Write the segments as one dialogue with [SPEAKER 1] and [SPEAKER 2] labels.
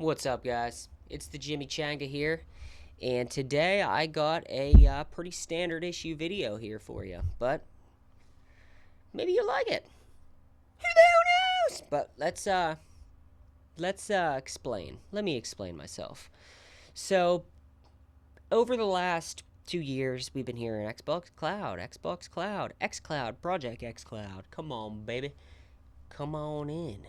[SPEAKER 1] What's up, guys? It's the JimmiChanga here, and today I got a pretty standard issue video here for you, but maybe you'll like it. Who the hell knows? But let's explain. Let me explain myself. So, over the last 2 years, we've been hearing xCloud, xCloud, Project xCloud. Come on, baby. Come on in.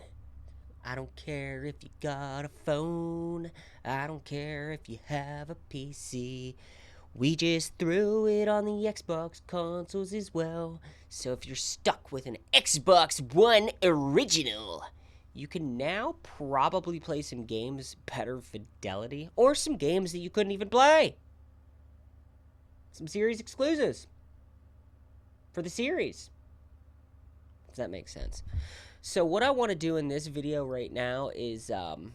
[SPEAKER 1] I don't care if you got a phone. I don't care if you have a PC. We just threw it on the Xbox consoles as well. So if you're stuck with an Xbox One original, you can now probably play some games better fidelity, or some games that you couldn't even play. Some series exclusives for the series. Does that make sense? So what I want to do in this video right now is kind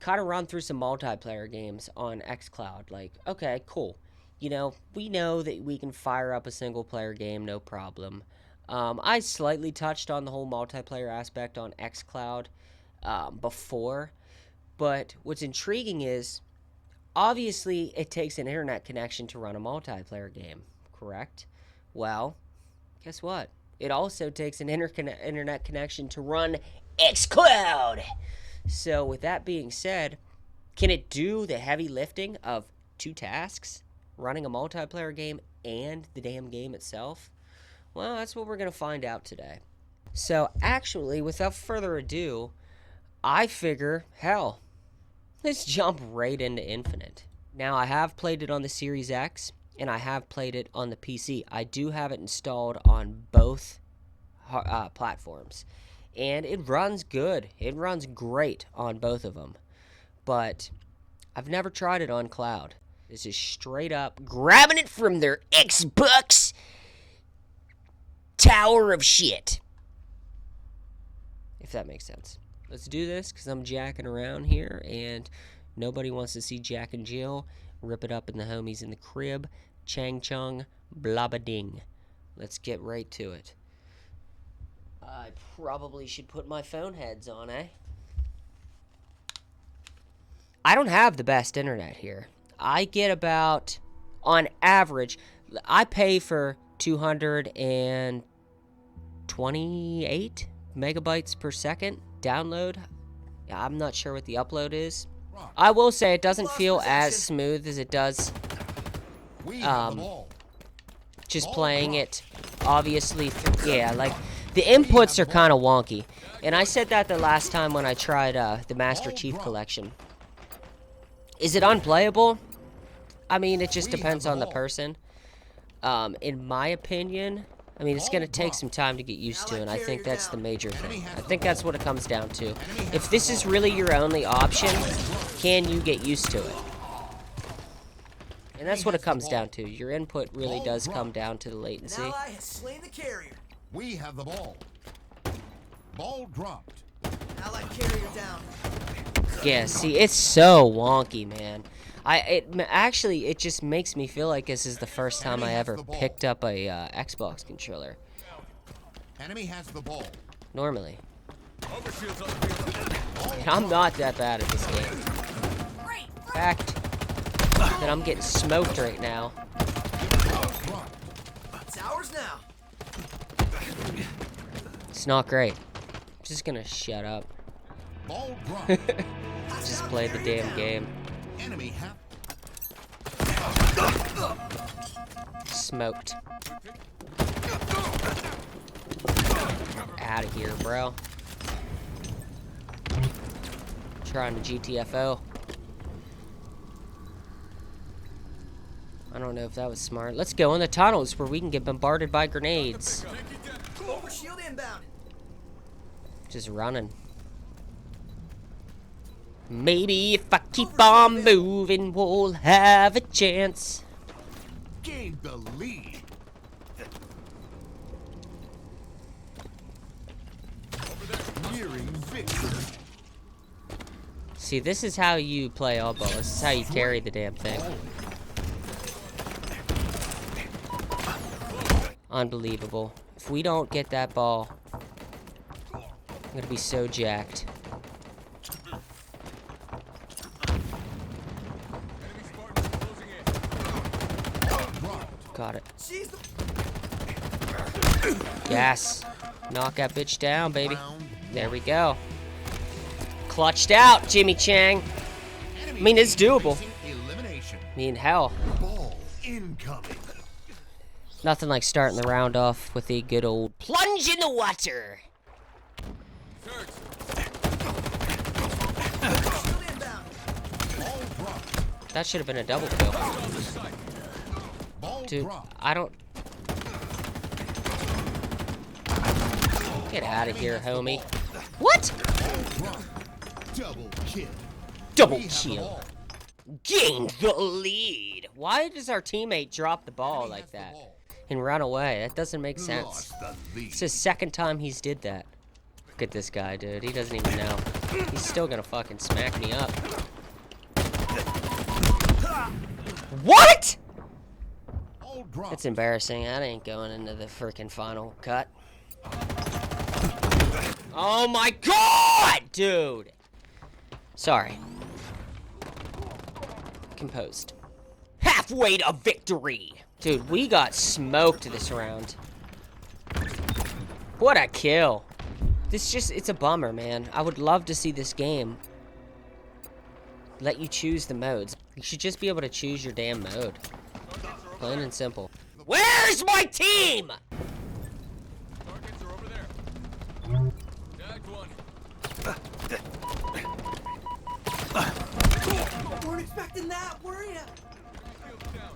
[SPEAKER 1] of run through some multiplayer games on xCloud. Like, okay, cool. You know, we know that we can fire up a single player game, no problem. I slightly touched on the whole multiplayer aspect on xCloud before, but what's intriguing is, obviously, it takes an internet connection to run a multiplayer game, correct? Well, guess what? It also takes an internet connection to run xCloud. So with that being said, can it do the heavy lifting of 2 tasks, running a multiplayer game and the damn game itself? Well, that's what we're going to find out today. So actually, without further ado, I figure, hell, let's jump right into Infinite. Now, I have played it on the Series X, and I have played it on the PC. I do have it installed on both platforms, and it runs good. It runs great on both of them, but I've never tried it on cloud. This is straight up grabbing it from their Xbox tower of shit, if that makes sense. Let's do this, because I'm jacking around here, and nobody wants to see Jack and Jill rip it up in the homies in the crib. Chang chung, blabba-ding. Let's get right to it. I probably should put my phone heads on, eh? I don't have the best internet here. I get about, on average, I pay for 228 megabytes per second download. I'm not sure what the upload is. I will say it doesn't feel as smooth as it does just playing it, obviously. Yeah, like, the inputs are kind of wonky. And I said that the last time when I tried the Master Chief Collection. Is it unplayable? I mean, it just depends on the person. In my opinion, I mean, it's going to take some time to get used to, and I think that's the major thing. I think that's what it comes down to. If this is really your only option, can you get used to it? And that's what it comes down to. Your input really does come down to the latency.
[SPEAKER 2] We have the ball. Ball dropped.
[SPEAKER 3] Allied carrier down.
[SPEAKER 1] Yeah, see, it's so wonky, man. It just makes me feel like this is the first time I ever picked up a Xbox controller.
[SPEAKER 2] Enemy has the ball.
[SPEAKER 1] Normally. And I'm not that bad at this game. In fact, that I'm getting smoked right now.
[SPEAKER 3] It's ours now.
[SPEAKER 1] It's not great. I'm just gonna shut up.
[SPEAKER 2] Ball dropped.
[SPEAKER 1] Just play the damn game.
[SPEAKER 2] Enemy
[SPEAKER 1] Smoked. Out of here, bro. Trying to GTFO. I don't know if that was smart. Let's go in the tunnels where we can get bombarded by grenades.
[SPEAKER 3] Shield inbound.
[SPEAKER 1] Just running. Maybe if I keep on moving, we'll have a chance.
[SPEAKER 2] gained the lead. Nearing victory.
[SPEAKER 1] See, this is how you play oddball. This is how you carry the damn thing. Unbelievable. If we don't get that ball, I'm gonna be so jacked. Got it.
[SPEAKER 3] She's the
[SPEAKER 1] Yes. Knock that bitch down, baby.
[SPEAKER 2] Round
[SPEAKER 1] There we go. Clutched out, JimmiChanga.
[SPEAKER 2] enemy
[SPEAKER 1] I mean, it's
[SPEAKER 2] team
[SPEAKER 1] doable.
[SPEAKER 2] facing elimination.
[SPEAKER 1] I mean, hell.
[SPEAKER 2] Ball incoming.
[SPEAKER 1] Nothing like starting the round off with a good old plunge in the water.
[SPEAKER 3] shield inbound.
[SPEAKER 2] Ball dropped.
[SPEAKER 1] That should have been a double kill.
[SPEAKER 2] Ball
[SPEAKER 1] Dude,
[SPEAKER 2] dropped.
[SPEAKER 1] I don't... Get out of here, homie. What?
[SPEAKER 2] Ball dropped. Double kill.
[SPEAKER 1] Double
[SPEAKER 2] We have the
[SPEAKER 1] kill.
[SPEAKER 2] ball.
[SPEAKER 1] Gained the lead. Why does our teammate drop the ball
[SPEAKER 2] Enemy
[SPEAKER 1] like
[SPEAKER 2] has the
[SPEAKER 1] that
[SPEAKER 2] ball.
[SPEAKER 1] and run away? That doesn't make sense.
[SPEAKER 2] Lost the lead.
[SPEAKER 1] It's the second time he's did that. Look at this guy, dude. He doesn't even know. He's still gonna fucking smack me up. What?
[SPEAKER 2] Ball dropped.
[SPEAKER 1] It's embarrassing. That ain't going into the freaking final cut. Oh my god, dude. Sorry. Composed. Halfway to victory. Dude, we got smoked this round. What a kill. It's a bummer, man. I would love to see this game let you choose the modes. You should just be able to choose your damn mode. Plain and simple. Where's my team?
[SPEAKER 4] Targets are over there. Tagged one.
[SPEAKER 3] Weren't expecting that, were ya?
[SPEAKER 4] Shield down.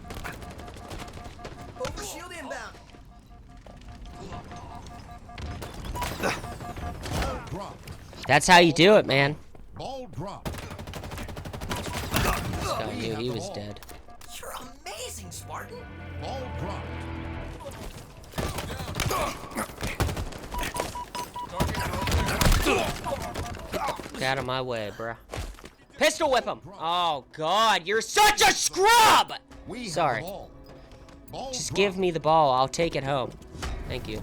[SPEAKER 3] Over shield inbound.
[SPEAKER 2] Ball dropped.
[SPEAKER 1] That's how you do it, man.
[SPEAKER 2] Ball dropped.
[SPEAKER 1] This guy knew he was dead.
[SPEAKER 3] You're amazing, Spartan.
[SPEAKER 2] Ball dropped.
[SPEAKER 4] Targets are over there.
[SPEAKER 1] Get out of my way, bruh. Pistol whip him. Oh, God. You're such a scrub!
[SPEAKER 2] We have
[SPEAKER 1] Sorry.
[SPEAKER 2] the ball. Ball
[SPEAKER 1] Just
[SPEAKER 2] dropped.
[SPEAKER 1] give me the ball. I'll take it home. Thank you.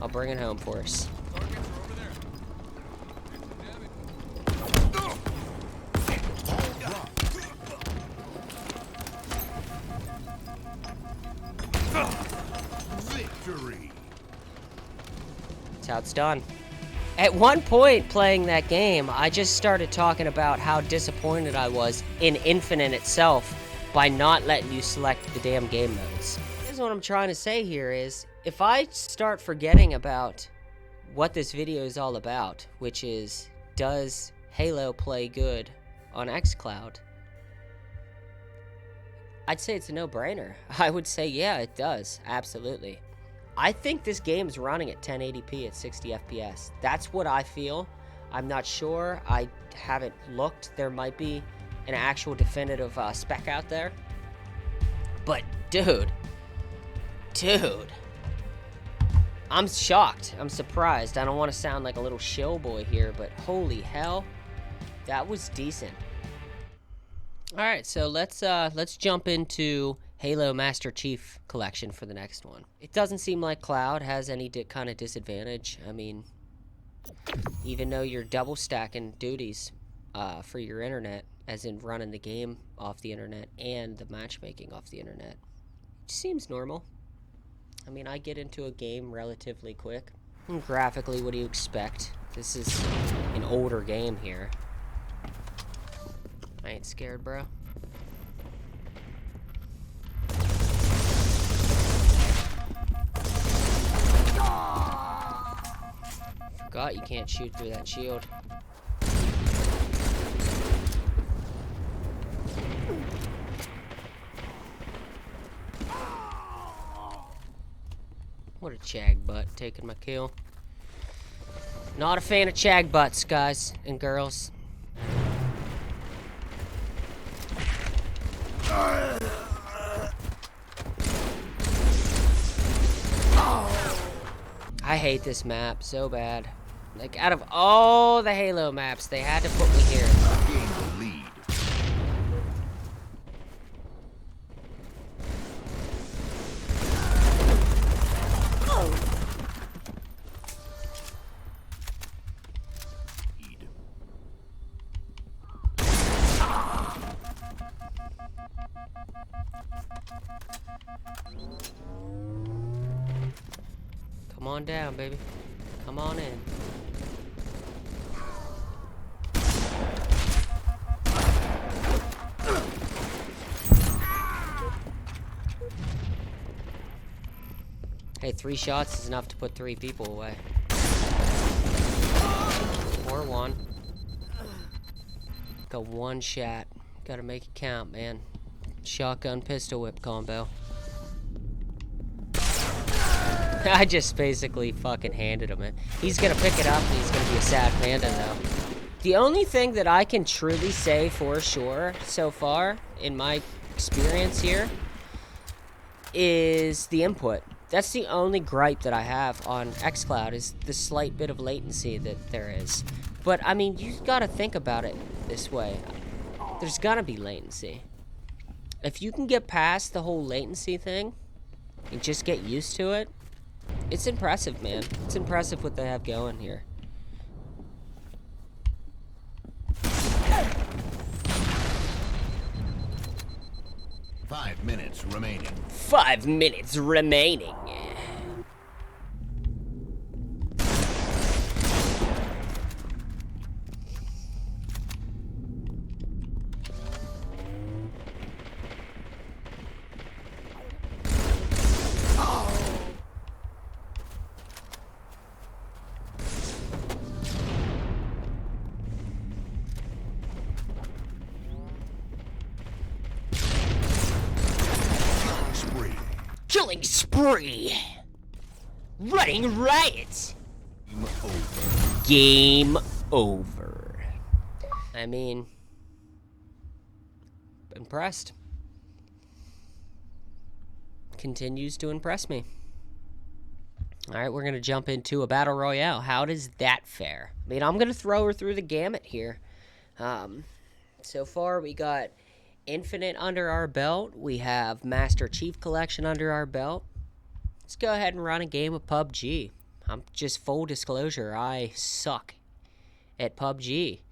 [SPEAKER 1] I'll bring it home for us.
[SPEAKER 4] Targets are over there. Did some damage.
[SPEAKER 2] Ball dropped. Victory.
[SPEAKER 1] That's how it's done. At one point playing that game, I just started talking about how disappointed I was in Infinite itself by not letting you select the damn game modes. Here's what I'm trying to say here is, if I start forgetting about what this video is all about, which is, does Halo play good on xCloud? I'd say it's a no-brainer. I would say, yeah, it does. Absolutely. I think this game's running at 1080p at 60 FPS. That's what I feel. I'm not sure. I haven't looked. There might be an actual definitive spec out there. But, dude. I'm shocked. I'm surprised. I don't want to sound like a little shill boy here, but holy hell. That was decent. Alright, so let's jump into Halo Master Chief Collection for the next one. It doesn't seem like Cloud has any kind of disadvantage. I mean, even though you're double stacking duties for your internet, as in running the game off the internet and the matchmaking off the internet, it seems normal. I mean, I get into a game relatively quick. And graphically, what do you expect? This is an older game here. I ain't scared, bro. Forgot you can't shoot through that shield. What a chag butt taking my kill. Not a fan of chag butts, guys and girls. I hate this map so bad. Like, out of all the Halo maps, they had to put me here.
[SPEAKER 2] Gain the lead.
[SPEAKER 1] on down, baby. Come on in. Hey, 3 shots is enough to put 3 people away. Or 1. Got 1 shot. Gotta make it count, man. Shotgun pistol whip combo. I just basically fucking handed him it. He's gonna pick it up and he's gonna be a sad panda though. The only thing that I can truly say for sure so far in my experience here is the input. That's the only gripe that I have on xCloud is the slight bit of latency that there is. But I mean, you gotta think about it this way. There's gotta be latency. If you can get past the whole latency thing and just get used to it, it's impressive, man. It's impressive what they have going here.
[SPEAKER 2] Five minutes remaining.
[SPEAKER 1] 5 minutes remaining. Killing spree. Running riot.
[SPEAKER 2] Game over.
[SPEAKER 1] Game over. I mean, impressed. Continues to impress me. Alright, we're going to jump into a battle royale. How does that fare? I mean, I'm going to throw her through the gamut here. So far, we got Infinite under our belt. We have Master Chief Collection under our belt. Let's go ahead and run a game of PUBG. I'm just full disclosure, I suck at PUBG.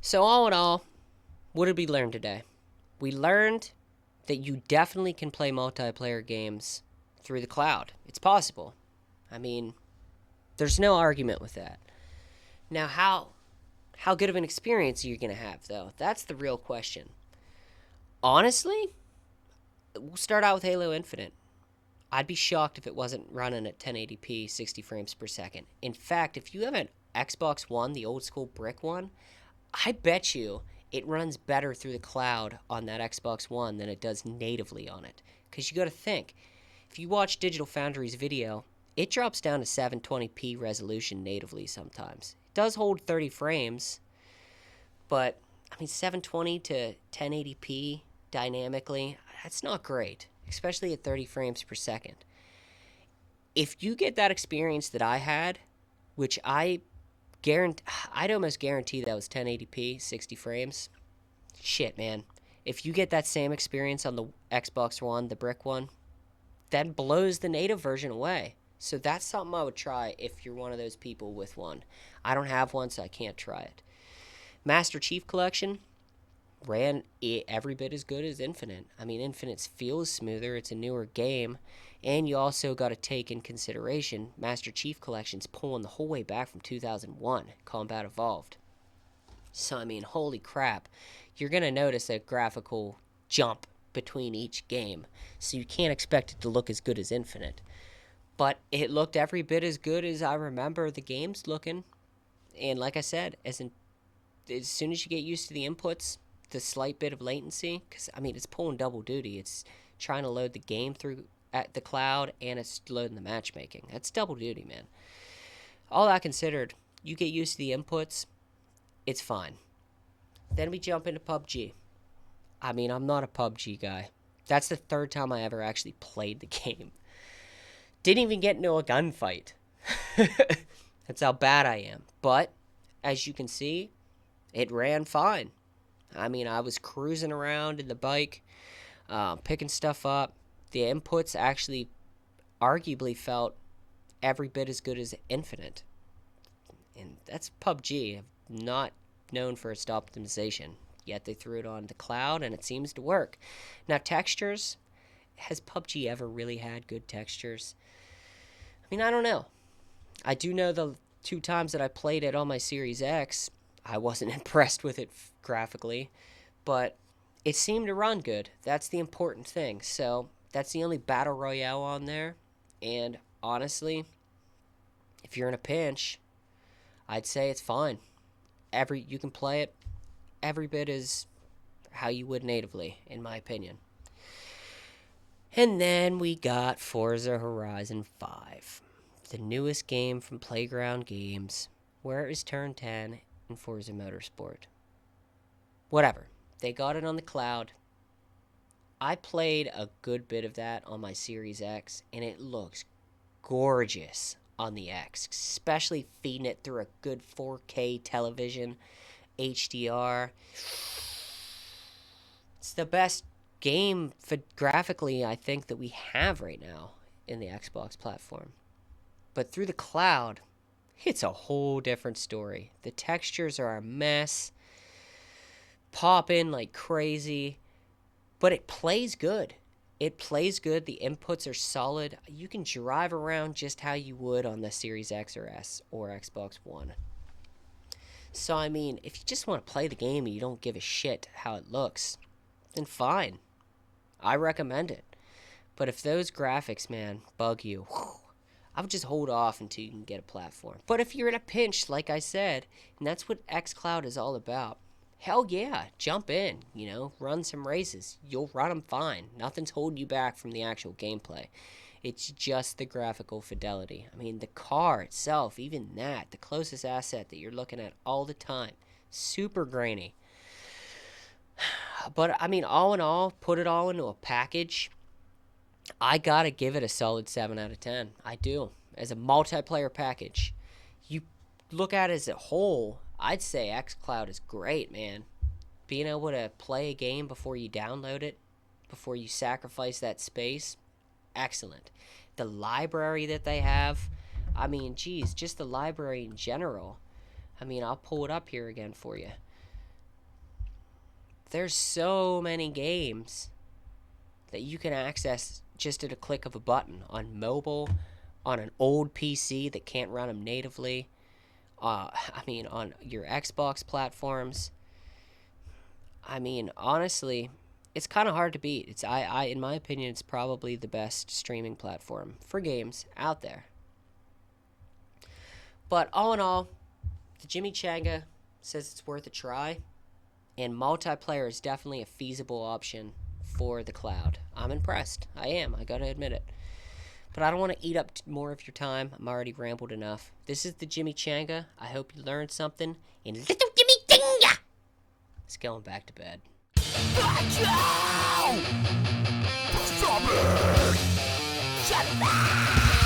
[SPEAKER 1] So all in all, what did we learn today? We learned that you definitely can play multiplayer games through the cloud. It's possible. I mean, there's no argument with that. Now, how good of an experience are you going to have, though? That's the real question. Honestly, we'll start out with Halo Infinite. I'd be shocked if it wasn't running at 1080p, 60 frames per second. In fact, if you have an Xbox One, the old school brick one, I bet you it runs better through the cloud on that Xbox One than it does natively on it. Because you got to think, if you watch Digital Foundry's video, it drops down to 720p resolution natively sometimes. It does hold 30 frames, but I mean 720 to 1080p dynamically, that's not great, especially at 30 frames per second. If you get that experience that I had, which I'd almost guarantee that was 1080p, 60 frames. Shit, man. If you get that same experience on the Xbox One, the brick one, that blows the native version away. So that's something I would try if you're one of those people with one. I don't have one, so I can't try it. Master Chief Collection ran every bit as good as Infinite. I mean, Infinite feels smoother. It's a newer game. And you also got to take in consideration Master Chief Collection's pulling the whole way back from 2001, Combat Evolved. So, I mean, holy crap. You're going to notice a graphical jump between each game. So you can't expect it to look as good as Infinite. But it looked every bit as good as I remember the games looking. And like I said, as soon as you get used to the inputs, the slight bit of latency, because, I mean, it's pulling double duty. It's trying to load the game through at the cloud, and it's loading the matchmaking. That's double duty, man. All that considered, you get used to the inputs, it's fine. Then we jump into PUBG. I mean, I'm not a PUBG guy. That's the third time I ever actually played the game. Didn't even get into a gunfight. That's how bad I am. But, as you can see, it ran fine. I mean, I was cruising around in the bike, picking stuff up. The inputs actually arguably felt every bit as good as Infinite. And that's PUBG, not known for its optimization. Yet they threw it on the cloud, and it seems to work. Now, textures. Has PUBG ever really had good textures? I mean, I don't know. I do know the 2 times that I played it on my Series X, I wasn't impressed with it graphically, but it seemed to run good. That's the important thing. So that's the only Battle Royale on there. And honestly, if you're in a pinch, I'd say it's fine. You can play it every bit as how you would natively, in my opinion. And then we got Forza Horizon 5, the newest game from Playground Games, where it was turned 10 in Forza Motorsport. Whatever. They got it on the cloud. I played a good bit of that on my Series X, and it looks gorgeous on the X, especially feeding it through a good 4K television, HDR. It's the best game for graphically, I think, that we have right now in the Xbox platform. But through the cloud, it's a whole different story. The textures are a mess, pop in like crazy, but it plays good. It plays good. The inputs are solid. You can drive around just how you would on the Series X or S or Xbox One. So, I mean, if you just want to play the game and you don't give a shit how it looks, then fine. I recommend it. But if those graphics, man, bug you, I would just hold off until you can get a platform. But if you're in a pinch, like I said, and that's what xCloud is all about, hell yeah, jump in, run some races. You'll run them fine. Nothing's holding you back from the actual gameplay. It's just the graphical fidelity. I mean, the car itself, even that, the closest asset that you're looking at all the time, super grainy. But, I mean, all in all, put it all into a package, I gotta give it a solid 7 out of 10. I do. As a multiplayer package. You look at it as a whole, I'd say xCloud is great, man. Being able to play a game before you download it, before you sacrifice that space, excellent. The library that they have, I mean, geez, just the library in general. I mean, I'll pull it up here again for you. There's so many games that you can access just at a click of a button on mobile, on an old PC that can't run them natively. I mean, on your Xbox platforms. I mean, honestly, it's kind of hard to beat. In my opinion, it's probably the best streaming platform for games out there. But all in all, the JimmiChanga says it's worth a try, and multiplayer is definitely a feasible option for the cloud. I'm impressed. I am. I gotta admit it. But I don't want to eat up more of your time. I'm already rambled enough. This is the JimmiChanga. I hope you learned something. And little JimmiChanga is going back to bed.
[SPEAKER 2] Stop it! Shut up!